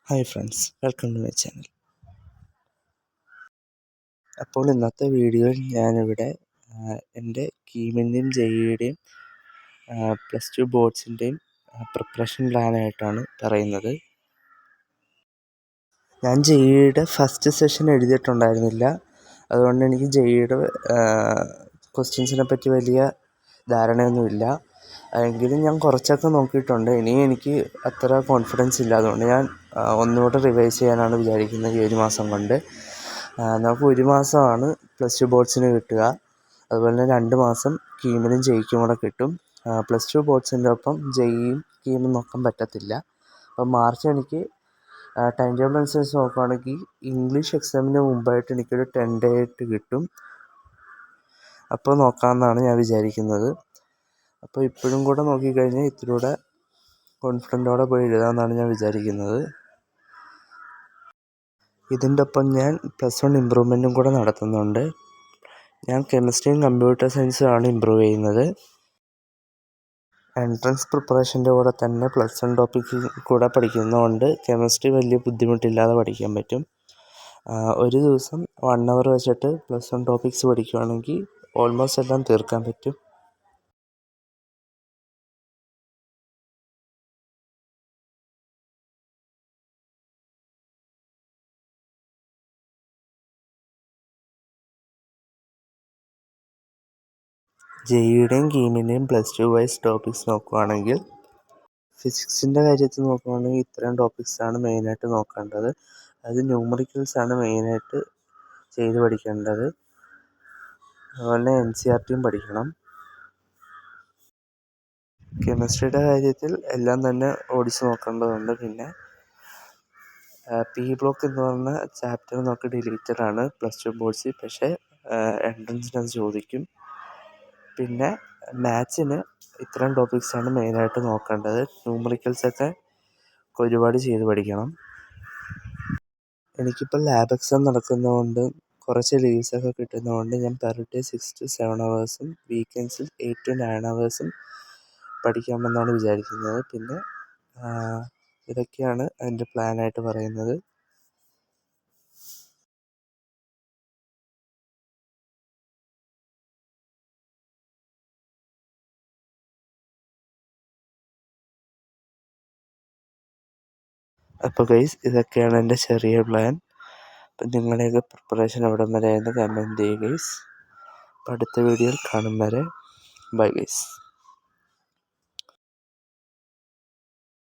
Hi friends, welcome to my channel. അപ്പോൾ ഇന്നത്തെ വീഡിയോയിൽ ഞാനിവിടെ എൻ്റെ കീമിൻ്റെയും ജെഇയുടെയും +2 ബോർഡ്സിൻ്റെയും പ്രിപ്പറേഷൻ പ്ലാനായിട്ടാണ് പറയുന്നത്. ഞാൻ ജെഇയുടെ ഫസ്റ്റ് സെഷൻ എഴുതിയിട്ടുണ്ടായിരുന്നില്ല, അതുകൊണ്ട് എനിക്ക് ജെഇയുടെ ക്വസ്റ്റ്യൻസിനെ പറ്റി വലിയ ധാരണയൊന്നുമില്ല. എങ്കിലും ഞാൻ കുറച്ചൊക്കെ നോക്കിയിട്ടുണ്ട്. ഇനിയും എനിക്ക് അത്ര കോൺഫിഡൻസ് ഇല്ല, അതുകൊണ്ട് ഞാൻ ഒന്നുകൂടെ റിവൈസ് ചെയ്യാനാണ് വിചാരിക്കുന്നത് ഈ ഒരു മാസം കൊണ്ട്. നമുക്ക് ഒരു മാസമാണ് +2 ബോർഡ്സിന് കിട്ടുക, അതുപോലെ തന്നെ 2 മാസം കീമിനും ജെഇക്കും കൂടെ കിട്ടും. +2 ബോർഡ്സിൻ്റെ ഒപ്പം ജെഇയും കീമും നോക്കാൻ പറ്റത്തില്ല. അപ്പം മാർച്ച് എനിക്ക് ടൈം ടേബിൾ അനുസരിച്ച് നോക്കുകയാണെങ്കിൽ ഇംഗ്ലീഷ് എക്സാമിന് മുമ്പായിട്ട് എനിക്കൊരു 10 ഡേ ആയിട്ട് കിട്ടും. അപ്പോൾ നോക്കാമെന്നാണ് ഞാൻ വിചാരിക്കുന്നത്. അപ്പോൾ ഇപ്പോഴും കൂടെ നോക്കിക്കഴിഞ്ഞാൽ ഇത്തിരി കൂടെ കോൺഫിഡൻറ്റോടെ പോയി എഴുതാമെന്നാണ് ഞാൻ വിചാരിക്കുന്നത്. ഇതിൻ്റെ ഒപ്പം ഞാൻ +1 ഇമ്പ്രൂവ്മെൻറ്റും കൂടെ നടത്തുന്നുണ്ട്. ഞാൻ കെമിസ്ട്രിയും കമ്പ്യൂട്ടർ സയൻസുമാണ് ഇമ്പ്രൂവ് ചെയ്യുന്നത്. എൻട്രൻസ് പ്രിപ്പറേഷൻ്റെ കൂടെ തന്നെ +1 ടോപ്പിക്ക് കൂടെ പഠിക്കുന്നതുകൊണ്ട് കെമിസ്ട്രി വലിയ ബുദ്ധിമുട്ടില്ലാതെ പഠിക്കാൻ പറ്റും. ഒരു ദിവസം 1 അവർ വെച്ചിട്ട് +1 ടോപ്പിക്സ് പഠിക്കുകയാണെങ്കിൽ ഓൾമോസ്റ്റ് എല്ലാം തീർക്കാൻ പറ്റും. ജെഇയുടെയും കീമിൻ്റെയും +2 വൈസ് ടോപ്പിക്സ് നോക്കുകയാണെങ്കിൽ ഫിസിക്സിൻ്റെ കാര്യത്തിൽ നോക്കുകയാണെങ്കിൽ ഇത്രയും ടോപ്പിക്സാണ് മെയിനായിട്ട് നോക്കേണ്ടത്. അത് ന്യൂമറിക്കൽസാണ് മെയിനായിട്ട് ചെയ്ത് പഠിക്കേണ്ടത്. അതുപോലെ NCERTയും പഠിക്കണം. കെമിസ്ട്രിയുടെ കാര്യത്തിൽ എല്ലാം തന്നെ ഓടിച്ച് നോക്കേണ്ടതുണ്ട്. പിന്നെ പി ബ്ലോക്ക് എന്ന് പറഞ്ഞ ചാപ്റ്റർ നമുക്ക് ഡിലീറ്റഡാണ് +2 ബോർഡ്സിൽ, പക്ഷേ എൻട്രൻസിനത് ചോദിക്കും. പിന്നെ മാത്സിന് ഇത്രയും ടോപ്പിക്സാണ് മെയിനായിട്ട് നോക്കേണ്ടത്. ന്യൂമറിക്കൽസൊക്കെ ഒരുപാട് ചെയ്ത് പഠിക്കണം. എനിക്കിപ്പോൾ ലാബ് എക്സാം നടക്കുന്നതുകൊണ്ട് കുറച്ച് ലീവ്സൊക്കെ കിട്ടുന്നതുകൊണ്ട് ഞാൻ per day 6 to 7 hours വീക്കെൻഡ്സിൽ 8 to 9 hours പഠിക്കാമെന്നാണ് വിചാരിക്കുന്നത്. പിന്നെ ഇതൊക്കെയാണ് അതിൻ്റെ പ്ലാനായിട്ട് പറയുന്നത്. അപ്പോൾ ഗൈസ്, ഇതൊക്കെയാണ് എൻ്റെ ചെറിയ പ്ലാൻ. അപ്പം നിങ്ങളുടെയൊക്കെ പ്രിപ്പറേഷൻ എവിടം വരെ എന്ന് കമൻറ്റ് ചെയ്യുക ഗൈസ്. അപ്പോൾ അടുത്ത വീഡിയോയിൽ കാണും വരെ ബൈ ഗൈസ്.